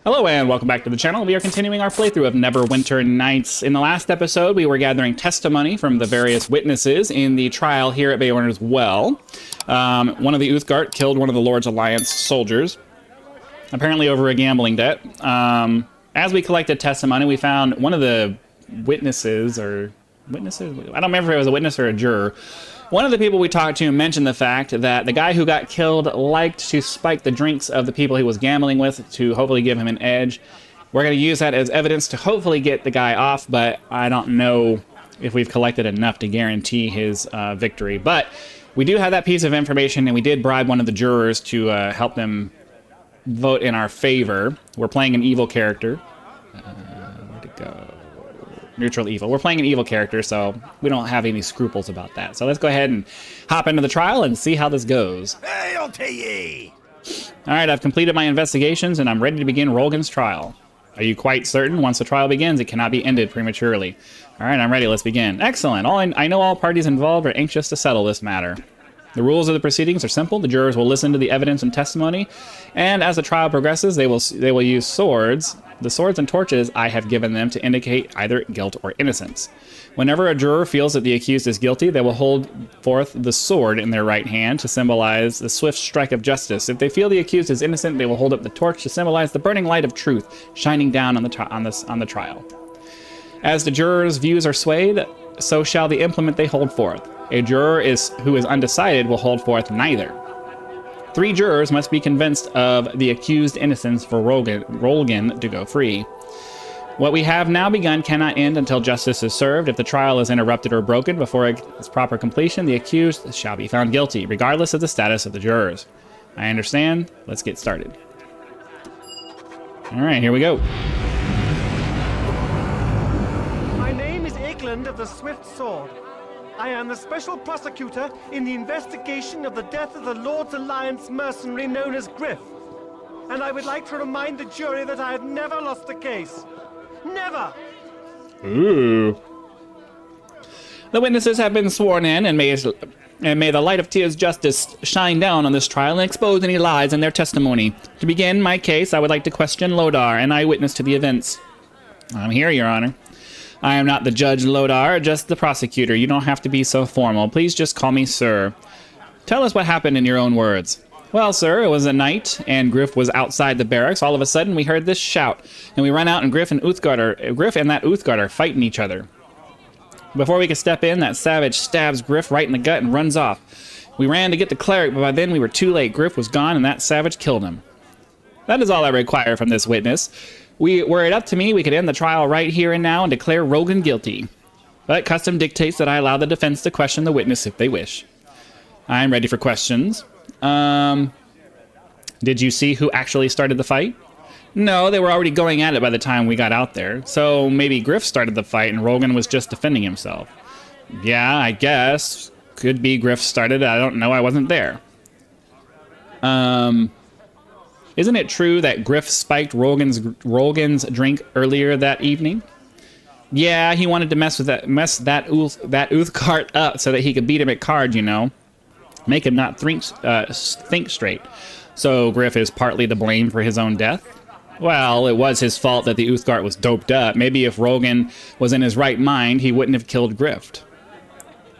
Hello and welcome back to the channel. We are continuing our playthrough of Neverwinter Nights. In the last episode, we were gathering testimony from the various witnesses in the trial here at Beorunna's well. One of the Uthgard killed one of the Lord's Alliance soldiers, apparently over a gambling debt. As we collected testimony, we found one of the witnesses, I don't remember if it was a witness or a juror. One of the people we talked to mentioned the fact that the guy who got killed liked to spike the drinks of the people he was gambling with to hopefully give him an edge. We're going to use that as evidence to hopefully get the guy off, but I don't know if we've collected enough to guarantee his victory. But we do have that piece of information, and we did bribe one of the jurors to help them vote in our favor. We're playing an evil character. Where'd it go? Neutral evil. We're playing an evil character, so we don't have any scruples about that. So let's go ahead and hop into the trial and see how this goes. Hail to ye! Alright, I've completed my investigations and I'm ready to begin Rolgan's trial. Are you quite certain once the trial begins it cannot be ended prematurely? Alright, I'm ready. Let's begin. Excellent. I know all parties involved are anxious to settle this matter. The rules of the proceedings are simple. The jurors will listen to the evidence and testimony, and as the trial progresses, they will use swords. The swords and torches I have given them to indicate either guilt or innocence. Whenever a juror feels that the accused is guilty, they will hold forth the sword in their right hand to symbolize the swift strike of justice. If they feel the accused is innocent, they will hold up the torch to symbolize the burning light of truth shining down on the trial. As the jurors' views are swayed, so shall the implement they hold forth. A juror who is undecided will hold forth neither. 3 jurors must be convinced of the accused innocence for Rolgan to go free. What we have now begun cannot end until justice is served. If the trial is interrupted or broken before its proper completion, the accused shall be found guilty, regardless of the status of the jurors. I understand. Let's get started. All right, here we go. My name is Eklund of the Swift Sword. I am the special prosecutor in the investigation of the death of the Lord's Alliance mercenary known as Griff. And I would like to remind the jury that I have never lost a case. Never! Ooh. The witnesses have been sworn in, and may the light of Tia's justice shine down on this trial and expose any lies in their testimony. To begin my case, I would like to question Lodar, an eyewitness to the events. I'm here, Your Honor. I am not the judge, Lodar, just the prosecutor. You don't have to be so formal. Please just call me Sir. Tell us what happened in your own words. Well, sir, it was a night, and Griff was outside the barracks. All of a sudden, we heard this shout, and we run out, and Griff and that Uthgard are fighting each other. Before we could step in, that savage stabs Griff right in the gut and runs off. We ran to get the cleric, but by then we were too late. Griff was gone, and that savage killed him. That is all I require from this witness. Were it up to me, we could end the trial right here and now and declare Rolgan guilty. But custom dictates that I allow the defense to question the witness if they wish. I'm ready for questions. Did you see who actually started the fight? No, they were already going at it by the time we got out there. So maybe Griff started the fight and Rolgan was just defending himself. Yeah, I guess. Could be Griff started. I don't know. I wasn't there. Isn't it true that Griff spiked Rolgan's drink earlier that evening? Yeah, he wanted to mess that Uthgard up so that he could beat him at cards, you know. Make him not think straight. So Griff is partly to blame for his own death? Well, it was his fault that the Uthgard was doped up. Maybe if Rolgan was in his right mind, he wouldn't have killed Griff.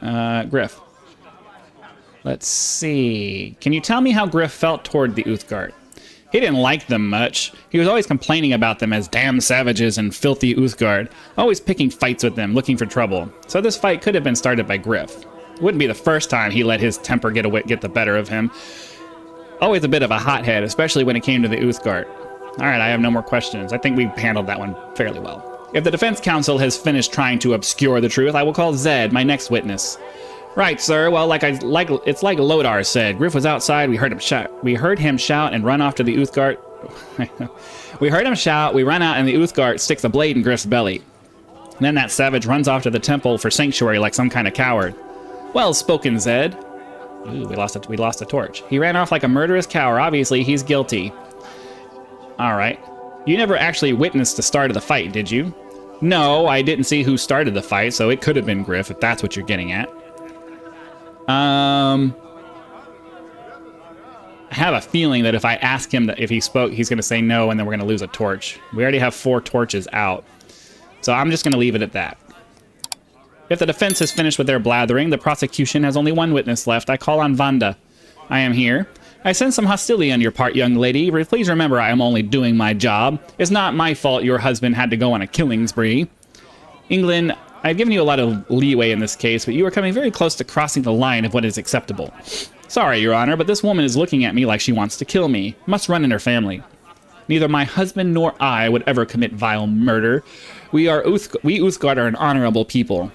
Griff. Let's see. Can you tell me how Griff felt toward the Uthgard? He didn't like them much. He was always complaining about them as damn savages and filthy Uthgard, always picking fights with them, looking for trouble. So this fight could have been started by Griff. It wouldn't be the first time he let his temper get the better of him. Always a bit of a hothead, especially when it came to the Uthgard. Alright, I have no more questions. I think we handled that one fairly well. If the defense counsel has finished trying to obscure the truth, I will call Zed, my next witness. Right, sir. Well, it's like Lodar said. Griff was outside. We heard him shout and run off to the Uthgard. We heard him shout. We run out, and the Uthgard sticks a blade in Griff's belly. Then that savage runs off to the temple for sanctuary like some kind of coward. Well spoken, Zed. Ooh, we lost a torch. He ran off like a murderous coward. Obviously, he's guilty. All right. You never actually witnessed the start of the fight, did you? No, I didn't see who started the fight, so it could have been Griff, if that's what you're getting at. I have a feeling that if I ask him that if he spoke, he's going to say no, and then we're going to lose a torch. We already have 4 torches out. So I'm just going to leave it at that. If the defense has finished with their blathering, the prosecution has only one witness left. I call on Wanda. I am here. I sense some hostility on your part, young lady. Please remember I am only doing my job. It's not my fault your husband had to go on a killing spree. England, I've given you a lot of leeway in this case, but you are coming very close to crossing the line of what is acceptable. Sorry, Your Honor, but this woman is looking at me like she wants to kill me. Must run in her family. Neither my husband nor I would ever commit vile murder. We Uthgard are an honorable people.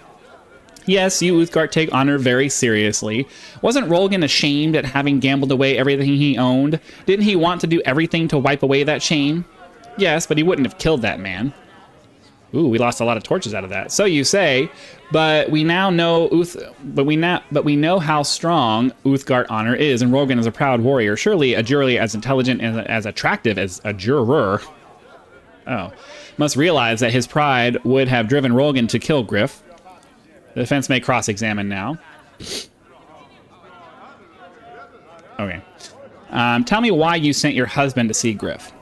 Yes, you Uthgard take honor very seriously. Wasn't Rolgan ashamed at having gambled away everything he owned? Didn't he want to do everything to wipe away that shame? Yes, but he wouldn't have killed that man. Ooh, we lost a lot of torches out of that. So you say, but we now know but we know how strong Uthgard honor is, and Rolgan is a proud warrior. Surely a jury as intelligent and as attractive as a juror, must realize that his pride would have driven Rolgan to kill Griff. The defense may cross-examine now. Okay. Tell me why you sent your husband to see Griff.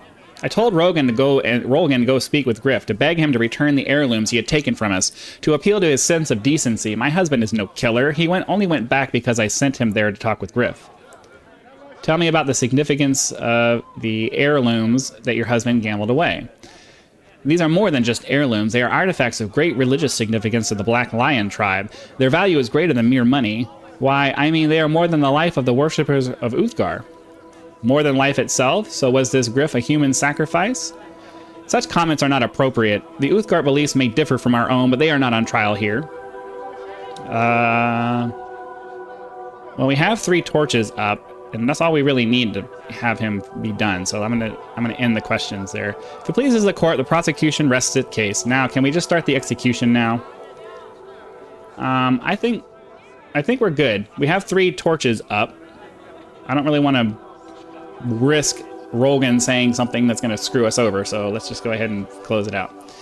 I told Rolgan to go speak with Griff, to beg him to return the heirlooms he had taken from us, to appeal to his sense of decency. My husband is no killer. He only went back because I sent him there to talk with Griff. Tell me about the significance of the heirlooms that your husband gambled away. These are more than just heirlooms. They are artifacts of great religious significance to the Black Lion tribe. Their value is greater than mere money. Why, I mean, they are more than the life of the worshippers of Uthgar. More than life itself? So was this Griff a human sacrifice? Such comments are not appropriate. The Uthgar beliefs may differ from our own, but they are not on trial here. Well, we have 3 torches up, and that's all we really need to have him be done. So I'm gonna end the questions there. If it pleases the court, the prosecution rests its case. Now, can we just start the execution now? I think we're good. We have 3 torches up. I don't really want to risk Rolgan saying something that's going to screw us over, so let's just go ahead and close it out.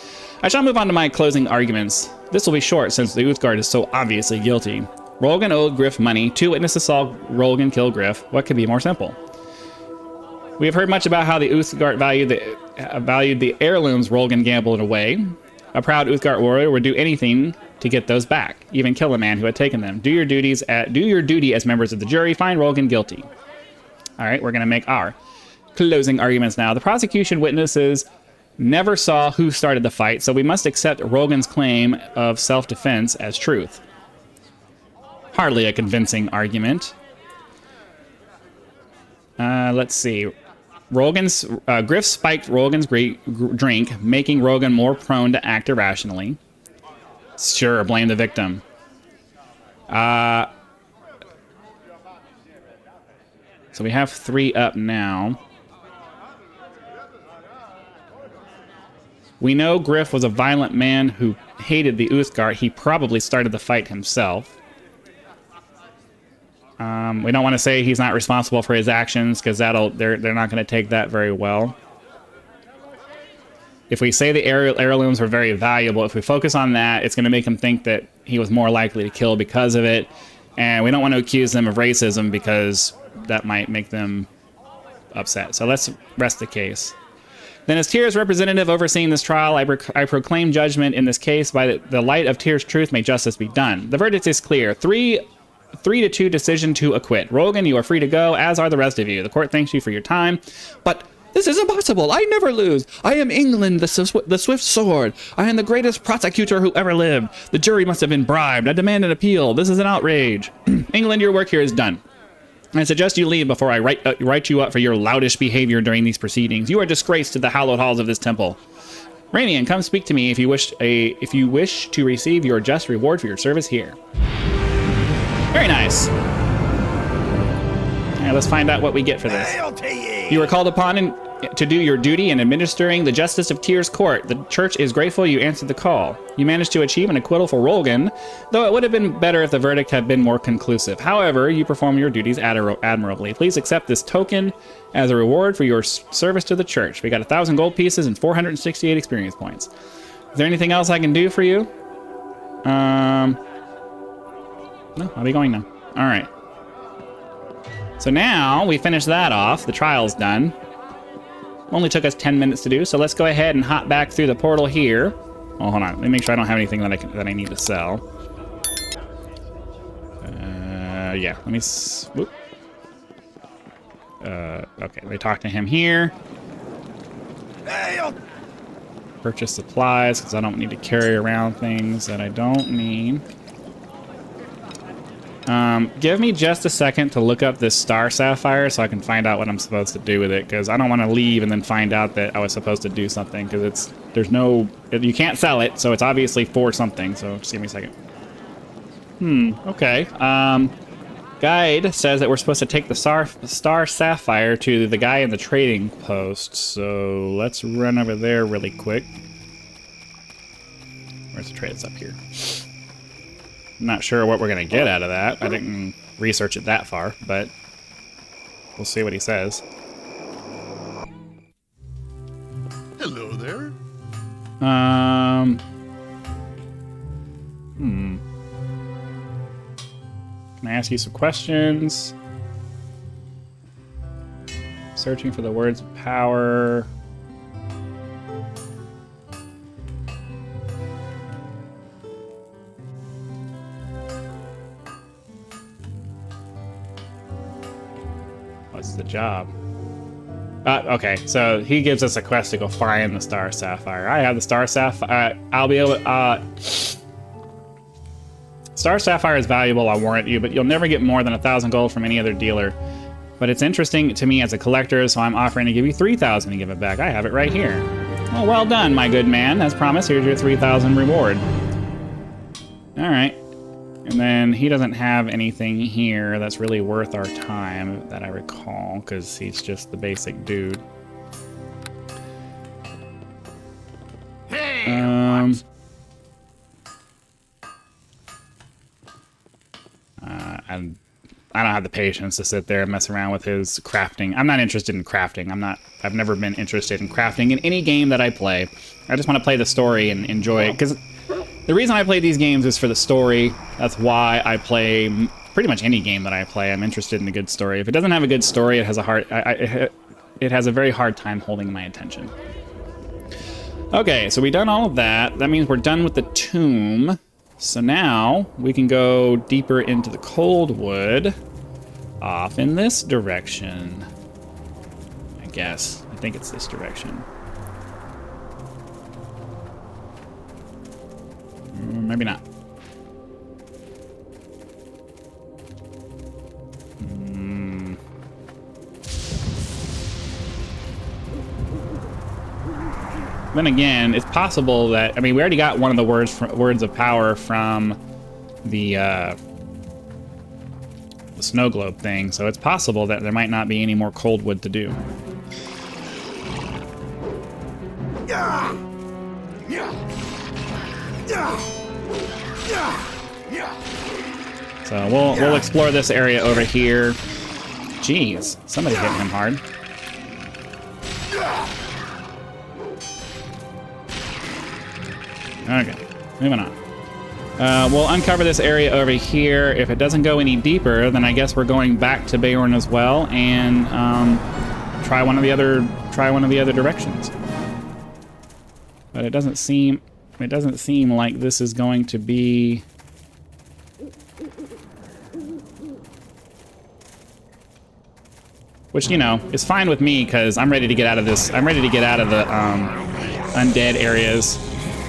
I shall move on to my closing arguments. This will be short since the Uthgard is so obviously guilty. Rolgan owed Griff money. 2 witnesses saw Rolgan kill Griff. What could be more simple? We have heard much about how the Uthgard valued the heirlooms Rolgan gambled away. A proud Uthgard warrior would do anything to get those back, even kill a man who had taken them. Do your duty as members of the jury. Find Rolgan guilty. All right, we're going to make our closing arguments now. The prosecution witnesses never saw who started the fight, so we must accept Rolgan's claim of self-defense as truth. Hardly a convincing argument. Let's see. Griff spiked Rolgan's drink, making Rolgan more prone to act irrationally. Sure, blame the victim. So we have 3 up now. We know Griff was a violent man who hated the Uthgard. He probably started the fight himself. We don't want to say he's not responsible for his actions, because they're not going to take that very well. If we say the heirlooms were very valuable, if we focus on that, it's going to make him think that he was more likely to kill because of it. And we don't want to accuse them of racism, because that might make them upset. So let's rest the case. Then, as Tyr's representative overseeing this trial, I proclaim judgment in this case. By the light of Tyr's truth, may justice be done. The verdict is clear. 3-2 decision to acquit. Rolgan, you are free to go, as are the rest of you. The court thanks you for your time. But this is impossible. I never lose. I am England, the swift sword. I am the greatest prosecutor who ever lived. The jury must have been bribed. I demand an appeal. This is an outrage. England, your work here is done. I suggest you leave before I write you up for your loutish behavior during these proceedings. You are disgraced to the hallowed halls of this temple. Ramian, come speak to me if you wish to receive your just reward for your service here. Very nice. All right, let's find out what we get for this. You were called upon to do your duty in administering the justice of Tyr's court. The church is grateful you answered the call. You managed to achieve an acquittal for Rolgan, though it would have been better if the verdict had been more conclusive. However, you performed your duties admirably. Please accept this token as a reward for your service to the church. We got 1,000 gold pieces and 468 experience points. Is there anything else I can do for you? No, I'll be going now. All right. So now we finished that off. The trial's done. Only took us 10 minutes to do, so let's go ahead and hop back through the portal here. Oh, hold on. Let me make sure I don't have anything that I need to sell. Yeah. Let me. Whoop. Okay. Let me talk to him here. Purchase supplies because I don't need to carry around things that I don't need. Give me just a second to look up this star sapphire so I can find out what I'm supposed to do with it, because I don't want to leave and then find out that I was supposed to do something, because you can't sell it, so it's obviously for something. So just give me a second. Okay. Guide says that we're supposed to take the star sapphire to the guy in the trading post, so let's run over there really quick. Where's the trade? It's up here. I'm not sure what we're going to get out of that. I didn't research it that far, but we'll see what he says. Hello there. Can I ask you some questions? Searching for the words of power. What's the job? Okay, so he gives us a quest to go find the star sapphire. I have the star sapphire. I'll be able to... Star sapphire is valuable, I'll warrant you, but you'll never get more than 1,000 gold from any other dealer. But it's interesting to me as a collector, so I'm offering to give you 3,000 to give it back. I have it right here. Well done, my good man. As promised, here's your 3,000 reward. All right. And then he doesn't have anything here that's really worth our time that I recall, because he's just the basic dude. I don't have the patience to sit there and mess around with his crafting. I'm not interested in crafting. I've never been interested in crafting in any game that I play. I just want to play the story and enjoy it, because the reason I play these games is for the story. That's why I play pretty much any game that I play. I'm interested in a good story. If it doesn't have a good story, it has a very hard time holding my attention. Okay, so we've done all of that. That means we're done with the tomb. So now we can go deeper into the Coldwood, off in this direction. I guess. I think it's this direction. Maybe not. Then again, it's possible that, I mean, we already got one of the words of power from the snow globe thing, so it's possible that there might not be any more Coldwood to do. So we'll explore this area over here. Jeez, somebody's hitting him hard. Okay, moving on. We'll uncover this area over here. If it doesn't go any deeper, then I guess we're going back to Beorunna as well and try one of the other directions. But it doesn't seem like this is going to be. Which, you know, is fine with me, because I'm ready to get out of this. I'm ready to get out of the undead areas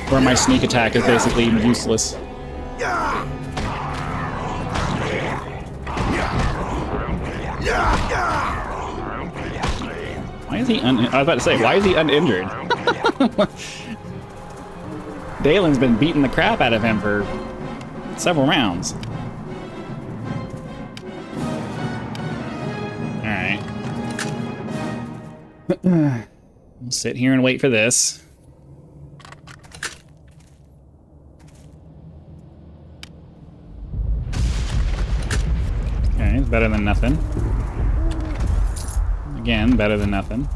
where my sneak attack is basically useless. Why is he I was about to say, why is he uninjured? Dalen's been beating the crap out of him for several rounds. Alright. We'll sit here and wait for this. Okay, it's better than nothing. Again, better than nothing.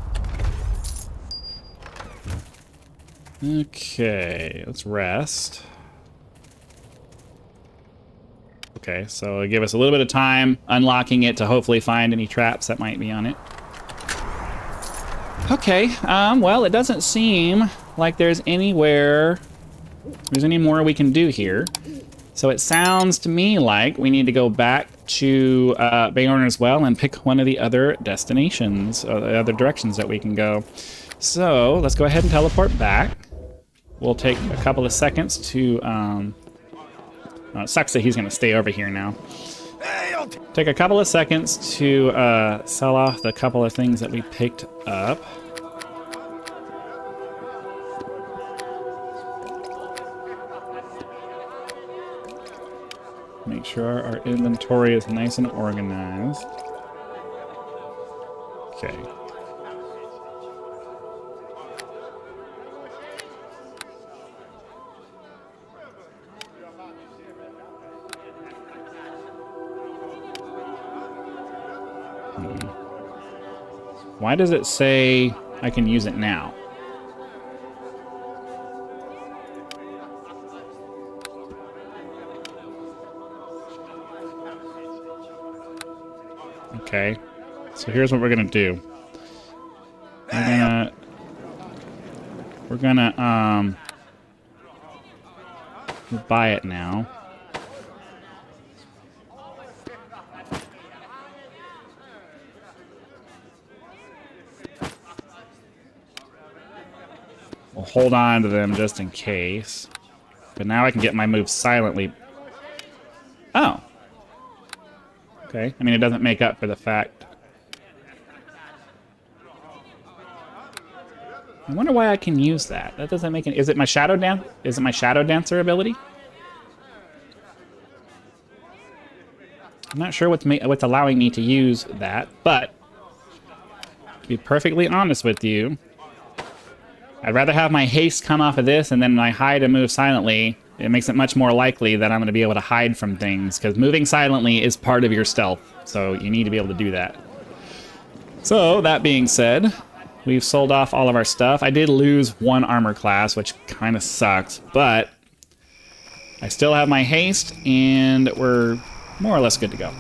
Okay, let's rest. Okay, so it'll give us a little bit of time unlocking it to hopefully find any traps that might be on it. Okay, well, it doesn't seem like there's any more we can do here. So it sounds to me like we need to go back to Beorunna's Well and pick one of the other destinations, or the other directions that we can go. So let's go ahead and teleport back. We'll take a couple of seconds to... it sucks that he's going to stay over here now. Take a couple of seconds to sell off the couple of things that we picked up. Make sure our inventory is nice and organized. Okay. Why does it say I can use it now? Okay, so here's what we're gonna do. We're gonna buy it now. We'll hold on to them just in case. But now I can get my moves silently. Oh. Okay, I mean, it doesn't make up for the fact. I wonder why I can use that. That doesn't make any... Is it my Shadow Dance? Is it my Shadow Dancer ability? I'm not sure what's allowing me to use that, but to be perfectly honest with you, I'd rather have my haste come off of this and then my hide and move silently. It makes it much more likely that I'm going to be able to hide from things, because moving silently is part of your stealth, so you need to be able to do that. So, that being said, we've sold off all of our stuff. I did lose one armor class, which kind of sucks, but I still have my haste, and we're more or less good to go.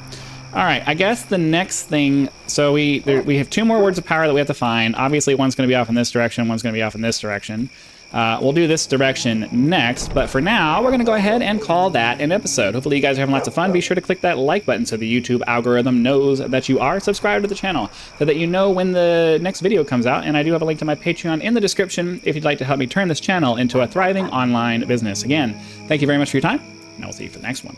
All right, I guess the next thing... So we have two more words of power that we have to find. Obviously, one's going to be off in this direction, one's going to be off in this direction. We'll do this direction next, but for now, we're going to go ahead and call that an episode. Hopefully you guys are having lots of fun. Be sure to click that like button so the YouTube algorithm knows that you are subscribed to the channel, so that you know when the next video comes out. And I do have a link to my Patreon in the description if you'd like to help me turn this channel into a thriving online business. Again, thank you very much for your time, and I will see you for the next one.